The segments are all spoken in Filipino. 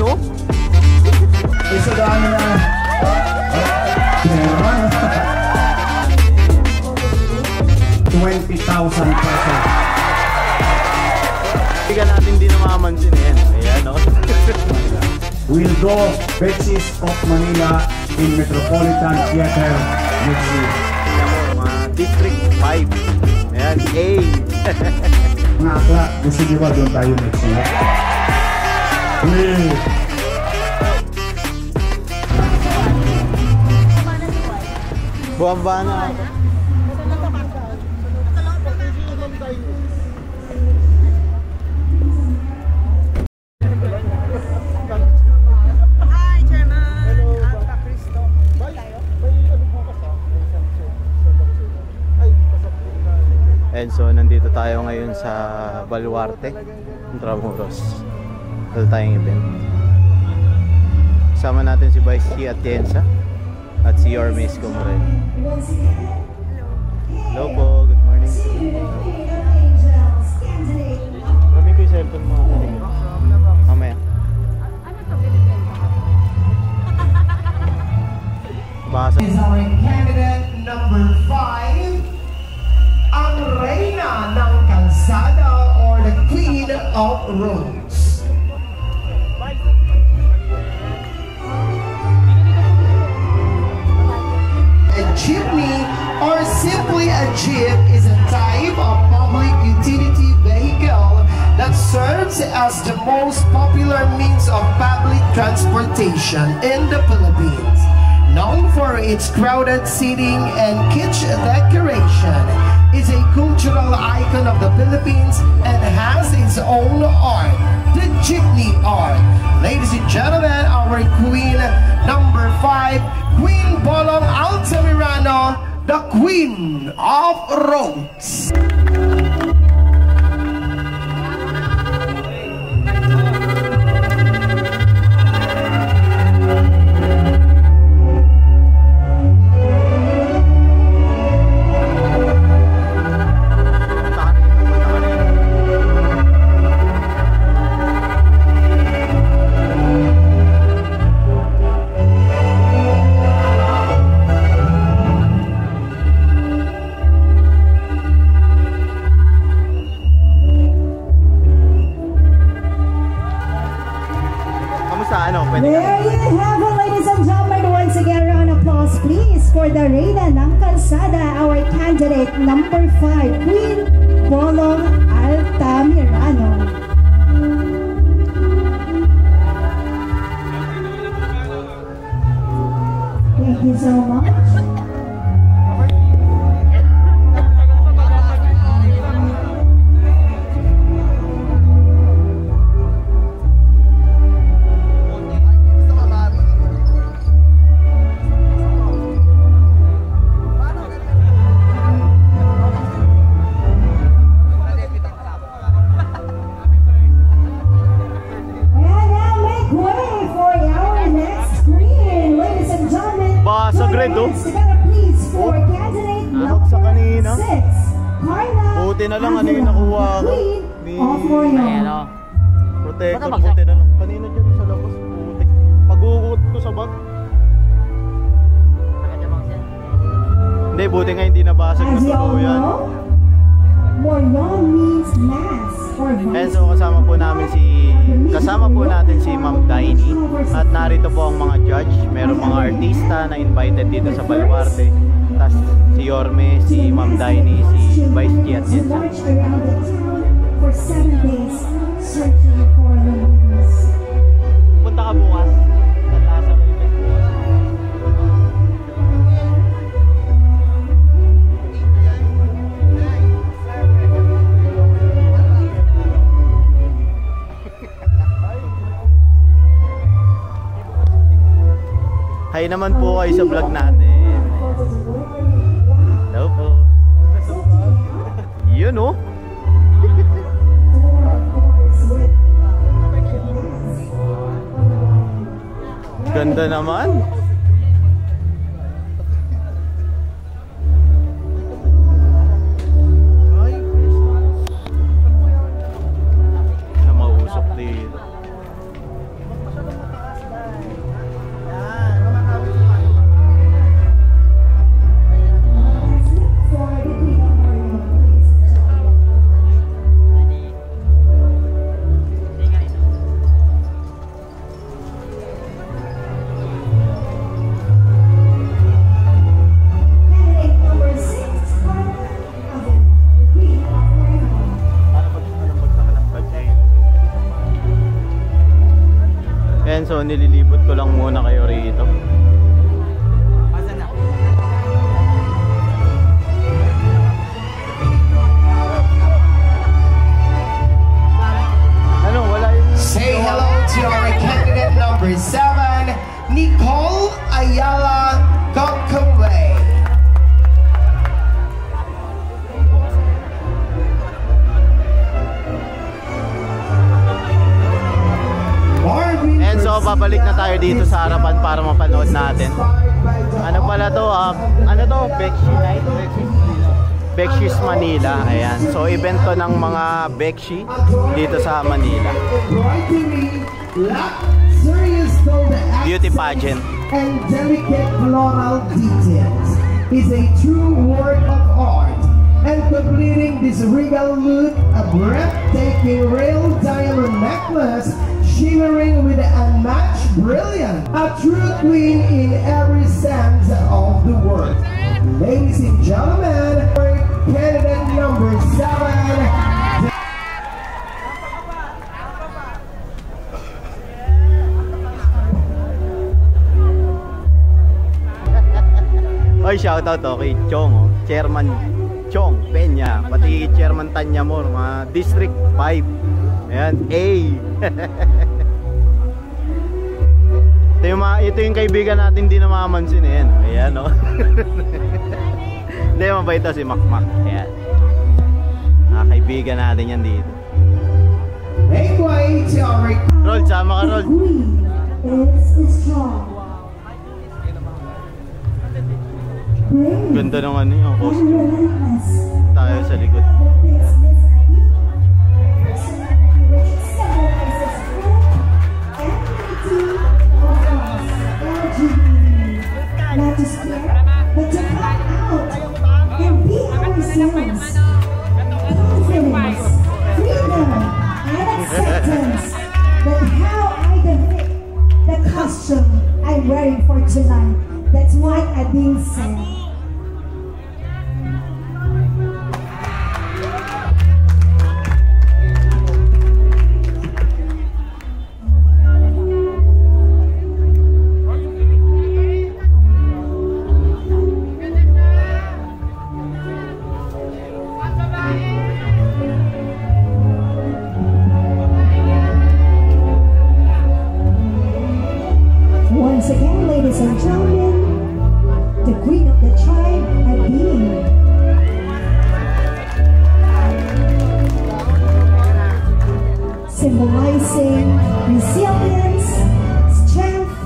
oh. Isudaan na. 20,000 pesos. Hindi natin din namamansin yan. Ayan, no? Will go Betsy's of Manila in Metropolitan Theater next year. District 5. Ayan, A. Mga akla, gusto nyo ba doon tayo next year? Buwamba na. And so nandito tayo ngayon sa Baluarte, Intramuros. Dito tayong event. Kasama natin si Vice Chi Atienza at si Yormes Comorel. Hello po, good morning. Grabe ko yung cellphone mo. Mamaya. Basa. Is our candidate number 5. Ang Reyna ng Kalsada or the Queen of Roads. A jeepney or simply a jeep is a type of public utility vehicle that serves as the most popular means of public transportation in the Philippines. Known for its crowded seating and kitsch decoration, is a cultural icon of the Philippines and has its own art, the jeepney art. Ladies and gentlemen, our queen number 5, Queen Bolong Altamirano, the Queen of Roads. There you have it, ladies and gentlemen. Once again, round of applause, please, for the Reyna ng Kalsada, our candidate number 5, Queen Bolong Altamirano. Thank you so much. Sa kanina. Puti na lang ano yung nakuha ko. Ayan o. Protector, puti na lang. Kanina dyan sa labas, puti. Pag-uukot ko sa bag. Hindi, buti nga hindi nabasag na totoo yan. And so kasama po natin si Ma'am Daini. At narito po ang mga judge. Merong mga artista na invited dito sa Baluarte. Tas si Yorme, si Ma'am Daini, si Vice Chi Atienza. Punta ka bukas. Tatasa mo yung Hi naman po kayo sa vlog natin. Hello po. Yun oh. Ganda naman. Na mausok dito. so nililibot ko lang muna kayo rito. Ano, wala yung... Say hello to our candidate number 7, Nicole Ayala Concomlay. And so babalik na tayo dito sa harapan para mapanood natin. Ano pala to? Ano to? Bekshi Night? Bekshi's Manila. Ayan. So event to ng mga Bekshi dito sa Manila. Beauty pageant. And delicate floral details is a true work of art. And completing this regal look, a breathtaking real diamond necklace shimmering with unmatched brilliance. A true queen in every sense of the word. Ladies and gentlemen, candidate number 7. Oy, shoutout kay Chong, Chairman Chong Peña, pati Chairman Tanyamor, mga District 5. Ayan, A. Ito yung kaibigan natin di namamansin eh. Ayan, no? Hindi, mabait to si Makmak. Ayan. Kaibigan natin yan dito. Make way to our... Rol, sama ka, Rol. Is strong. Ganda ng ano yung costume. Tayo sa likod. Not to scare, but to come out and be ourselves. Confidence, freedom, and acceptance. But how I depict the costume I'm wearing for tonight. That's what Ading said. Once again, ladies and gentlemen, the queen of the tribe, Ading. Symbolizing resilience, strength,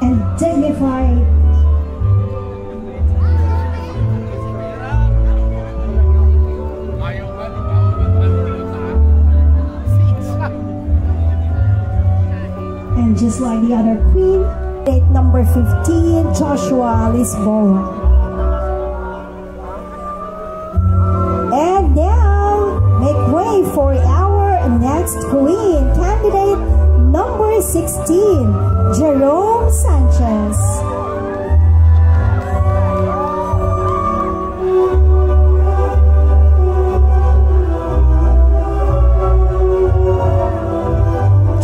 and dignified. And just like the other queen, date number 15, Joshua Lisboa. And now, make way for our next queen, candidate number 16, Jerome Sanchez.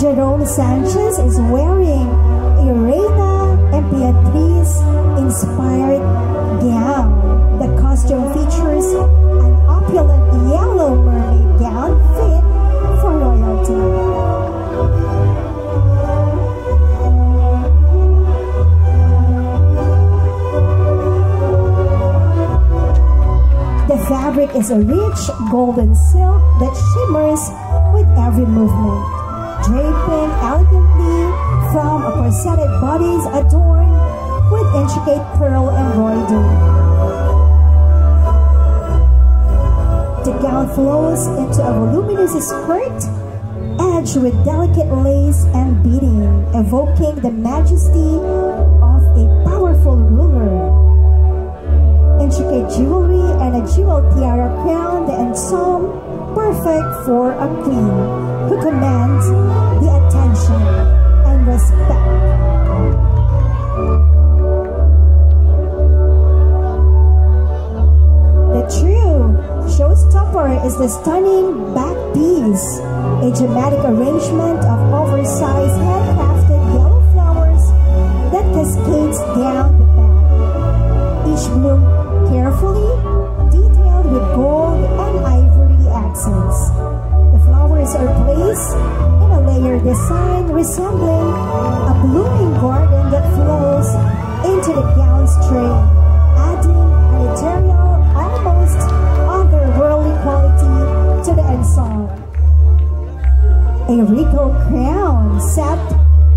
Jerome Sanchez is wearing a Reina Emperatriz inspired gown. The costume features an opulent yellow mermaid gown fit for royalty. The fabric is a rich golden silk that shimmers with every movement, draping elegantly from a corseted bodice adorned with intricate pearl embroidery. The gown flows into a voluminous skirt edged with delicate lace and beading, evoking the majesty of a powerful ruler. Intricate jewelry and a jewel tiara crown the ensemble, perfect for a queen who commands the attention and respect. The true showstopper is the stunning back piece, a dramatic arrangement of oversized handcrafted yellow cascades down the back, each bloom carefully detailed with gold and ivory accents. The flowers are placed in a layered design resembling a blooming garden that flows into the gown's train, adding an ethereal, almost otherworldly quality to the ensemble. A regal crown set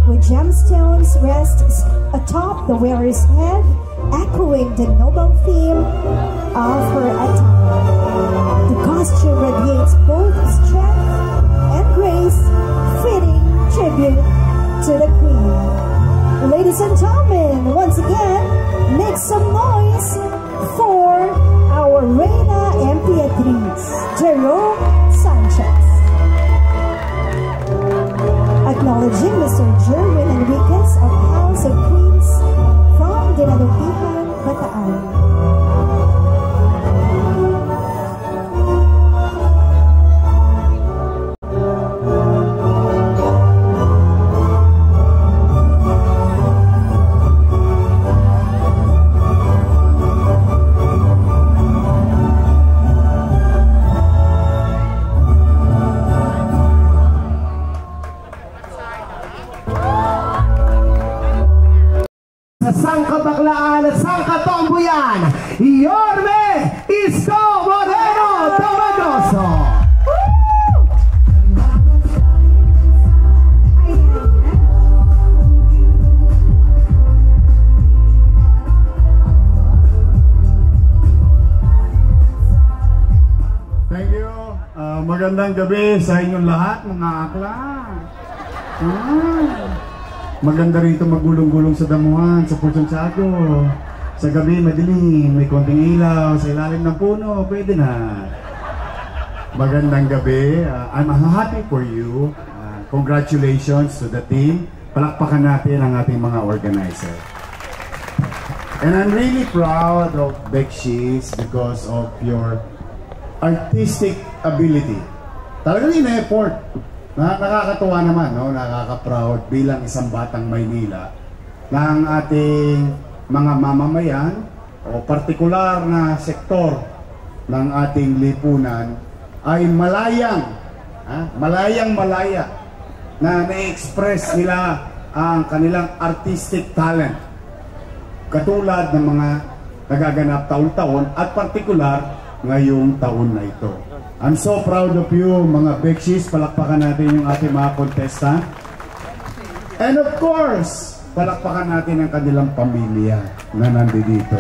with gemstones rests atop the wearer's head, echoing the noble theme of her attire. The costume radiates both strength and grace, fitting tribute to the Queen. Ladies and gentlemen, once again, make some noise for our Reina Emperatriz, Jerome Sanchez. Acknowledging Mr. Jerwin Enriquez of House of Queens from Dinalupihan, Bataan. Sang kabaklaan at sang katomboyan, Yorme Isko Moreno Tomagoso. Thank you. Magandang gabi sa inyong lahat, mga akla. Maganda rito magulong-gulong sa damuhan, sa Pursonsado. Sa gabi, madilim, may konting ilaw, sa ilalim ng puno, pwede na. Magandang gabi. I'm happy for you. Congratulations to the team. Palakpakan natin ang ating mga organizer. And I'm really proud of Bekshis because of your artistic ability. Talagang in-effort. Nakakatuwa naman, no? Nakaka-proud bilang isang batang Maynila na ang ating mga mamamayan o partikular na sektor ng ating lipunan ay malayang-malaya na na-express nila ang kanilang artistic talent katulad ng mga nagaganap taon-taon at partikular ngayong taon na ito. I'm so proud of you, mga Bekshis. Palakpakan natin yung ating mga contestant. And of course, palakpakan natin ang kanilang pamilya na nandito.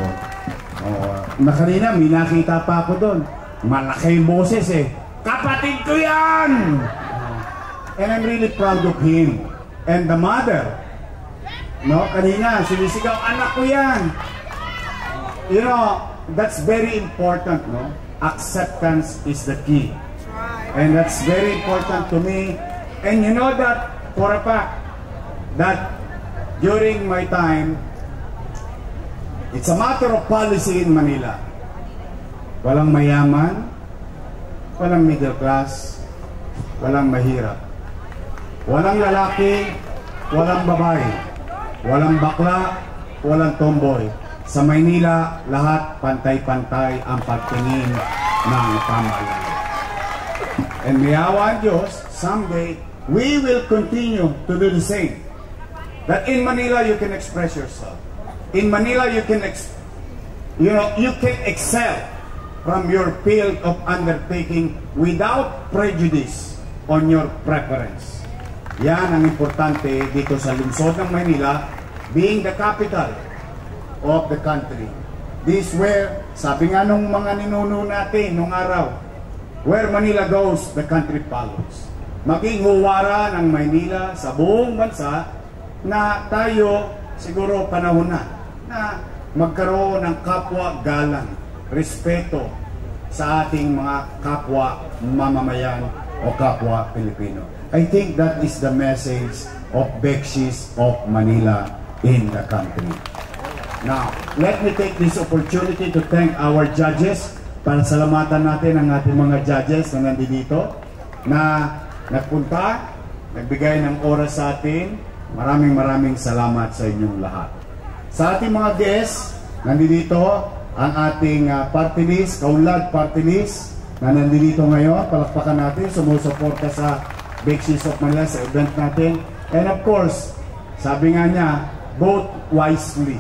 Kanina, may nakita pa ako doon. Malaki yung boses eh. Kapatid ko yan! And I'm really proud of him. And the mother. No, kanina, sinisigaw, anak ko yan! You know, that's very important, no? Acceptance is the key. And that's very important to me. And you know that for a fact that during my time, it's a matter of policy in Manila. Walang mayaman, walang middle class, walang mahirap. Walang lalaki, walang babae. Walang bakla, walang tomboy. Sa Maynila, lahat pantay-pantay ang pagtingin ng pamahalaan. And may awa ang Diyos, someday, we will continue to do the same. That in Manila, you can express yourself. In Manila, you can excel from your field of undertaking without prejudice on your preference. Yan ang importante dito sa lungsod ng Maynila, being the capital of the country. This where, sabi nga nung mga ninuno natin nung araw, where Manila goes, the country follows. Maging huwara ng Maynila sa buong bansa na tayo siguro panahon na magkaroon ng kapwa galang, respeto sa ating mga kapwa mamamayan o kapwa Pilipino. I think that is the message of Bekshis of Manila in the country. Now, let me take this opportunity to thank our judges. Para salamatan natin ang ating mga judges na nandito na nagpunta, nagbigay ng oras sa atin. Maraming salamat sa inyong lahat. Sa ating mga guests, nandito ang ating party list, kaunlad party list, na nandito ngayon. Palakpakan natin, sumusuporta sa Bakeries of Manila sa event natin. And of course, sabi nga niya, vote wisely.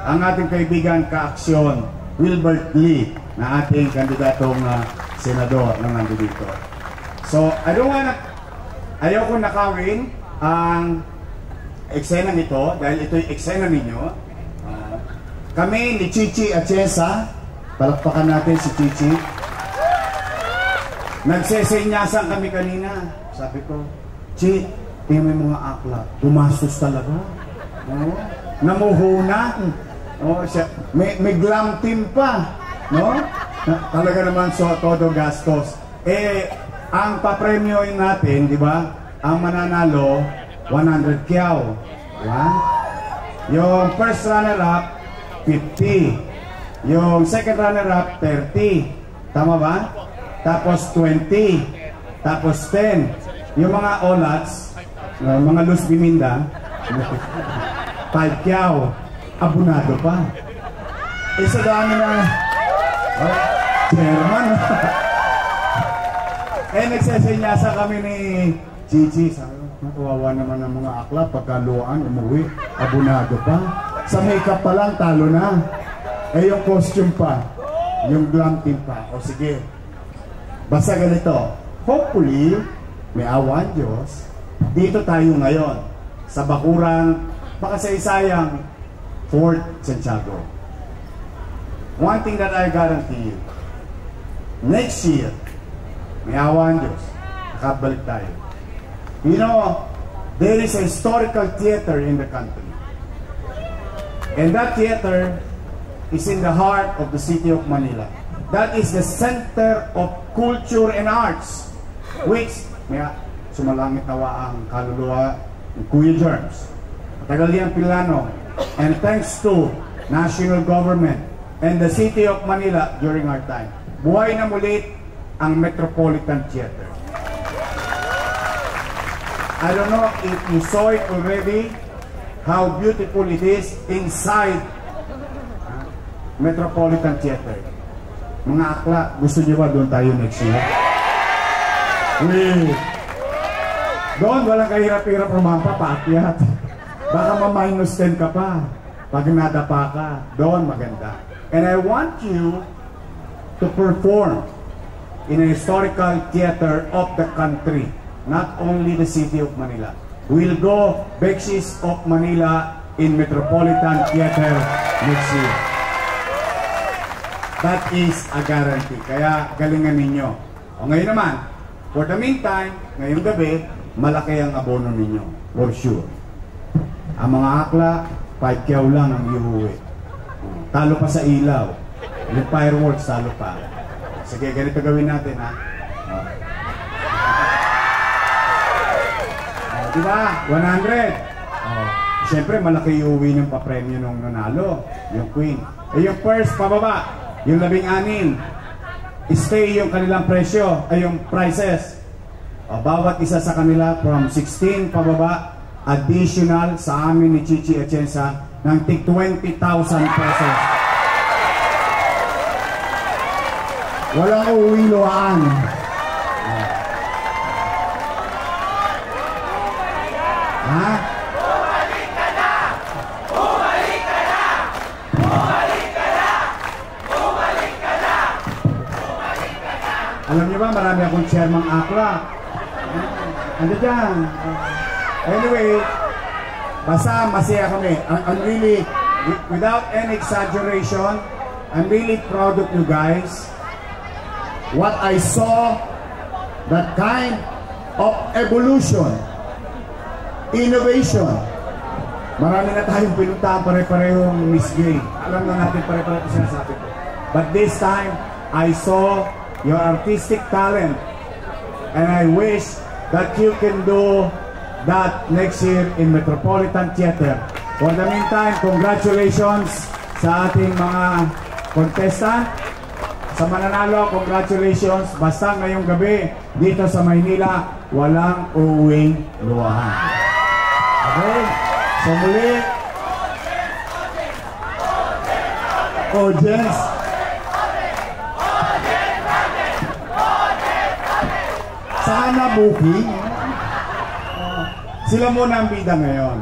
Ang ating kaibigan ka-aksyon, Wilbert Lee, na ating kandidatong senador na nandito. So, ayaw ko nakawin ang eksena nito dahil ito'y eksena ninyo. Kami ni Chichi Atienza, palakpakan natin si Chichi. Nagsesenyasan kami kanina. Sabi ko, Chi, tingnan mo yung mga akla. Gumastos talaga. Namuhuna. May glam team pa. No? Talaga naman todo gastos. Ang papremyoin natin, di ba? Ang mananalo, 100 kyaw. Yan. Yung first runner-up, 50. Yung second runner-up, 30. Tama ba? Tapos 20. Tapos 10. Yung mga olats, mga Luz Biminda, 5 kyaw. Abunado pa. Isa dami na, chairman. Nagsesenyasa kami ni Chichi. Sabi, kawawa naman ang mga akla. Pagkaluan, umuwi, abunado pa. Sa makeup pa lang, talo na. Yung costume pa. Yung glam team pa. O sige. Basta ganito. Hopefully, may awan Diyos. Dito tayo ngayon. Sa bakurang, baka sa isayang Fort Santiago. One thing that I guarantee you. Next year, may awan Diyos. Nakabalik tayo. You know, there is a historical theater in the country. And that theater is in the heart of the city of Manila. That is the center of culture and arts, which may sumalangit nawa ang kaluluwa ng Kuya Germs, Tagalian Pilano, and thanks to national government and the city of Manila during our time, buhay na muli ang Metropolitan Theater. I don't know if you saw it already, how beautiful it is inside Metropolitan Theater. Mga akla, gusto niyo ba doon tayo next year? Doon, walang kahirap-hirap rumampa, paakyat. Baka ma-minus 10 ka pa. Pag nadapa ka, doon maganda. And I want you to perform in a historical theater of the country, not only the city of Manila. We'll go Bakeries of Manila in Metropolitan Theater next year. That is a guarantee. Kaya galingan ninyo. O ngayon naman, for the meantime, ngayong gabi, malaki ang abono ninyo. For sure. Ang mga akla, 5 kyaw lang ang iuwi. Talo pa sa ilaw. Yung fireworks, talo pa. Sige, ganito gawin natin, ha? Diba? 100. Siyempre, malaki iuwi ng papremyo nung nanalo. Yung queen. Yung first, pababa. Yung 16, stay yung kanilang presyo, ay yung prices. Bawat isa sa kanila from 16 pababa, additional sa amin ni Chichi Atienza ng tig 20,000 pesos. Walang uuwiluan. Ha? Alam niyo ba, marami akong chairman akla. Ano dyan? Anyway, basta masaya kami. I'm really, without any exaggeration, I'm really proud of you guys. What I saw, that kind of evolution, innovation. Marami na tayong pinuntahan pare-parehong Miss Gay. Alam na natin pare-pareho sinasabi ko. But this time, I saw your artistic talent, and I wish that you can do that next year in Metropolitan Theater. For the meantime, congratulations sa ating mga contestant. Sa mananalo, congratulations. Basta ngayong gabi dito sa Maynila, walang uuwing luwahan. Okay? So muli, audience. Sana booking. Sila muna ang bida ngayon.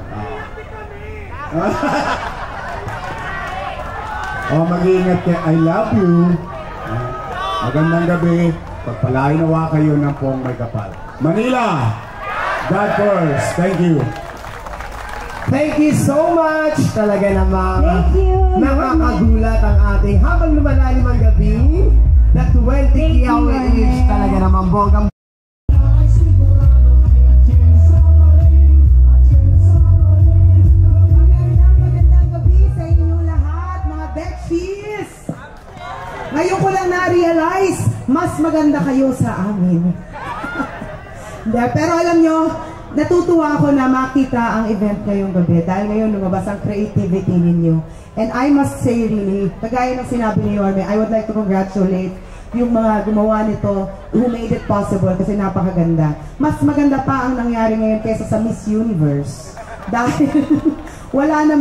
Mag-iingat kayo. I love you. Magandang gabi. Pagpalain nawa kayo ng pong may kapal. Manila, God first. Thank you. Thank you so much. Talaga namang Thank you. nakakagulat ang ating habang lumalalim ang gabi na 20 kiyaw each. Talaga namang bonggang. Magandang gabi sa inyong lahat, mga Betchies. Ngayon ko lang na-realize, mas maganda kayo sa amin. Pero alam nyo, natutuwa ako na makita ang event ngayong gabi dahil ngayon lumabas ang creativity ninyo. And I must say really, kagaya ng sinabi ni Yorme, I would like to congratulate yung mga gumawa nito who made it possible kasi napakaganda. Mas maganda pa ang nangyari ngayon kaysa sa Miss Universe. Dahil wala na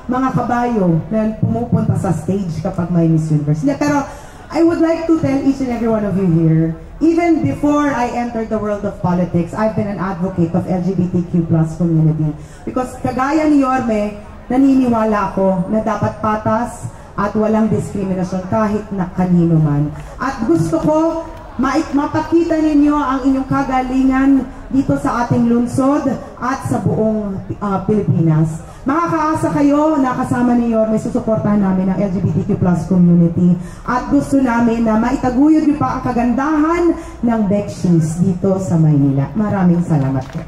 mga kabayo na pumupunta sa stage kapag may Miss Universe. Pero I would like to tell each and every one of you here, even before I entered the world of politics, I've been an advocate of LGBTQ+ community. Because kagaya ni Yorme, naniniwala ako na dapat patas at walang diskriminasyon kahit na kanino man. At gusto ko mapakita ninyo ang inyong kagalingan dito sa ating lungsod at sa buong Pilipinas. Makakaasa kayo na kasama ni Yorme, susuportahan namin ang LGBTQ+ community at gusto namin na maitaguyod niyo pa ang kagandahan ng Betchies dito sa Maynila. Maraming salamat po.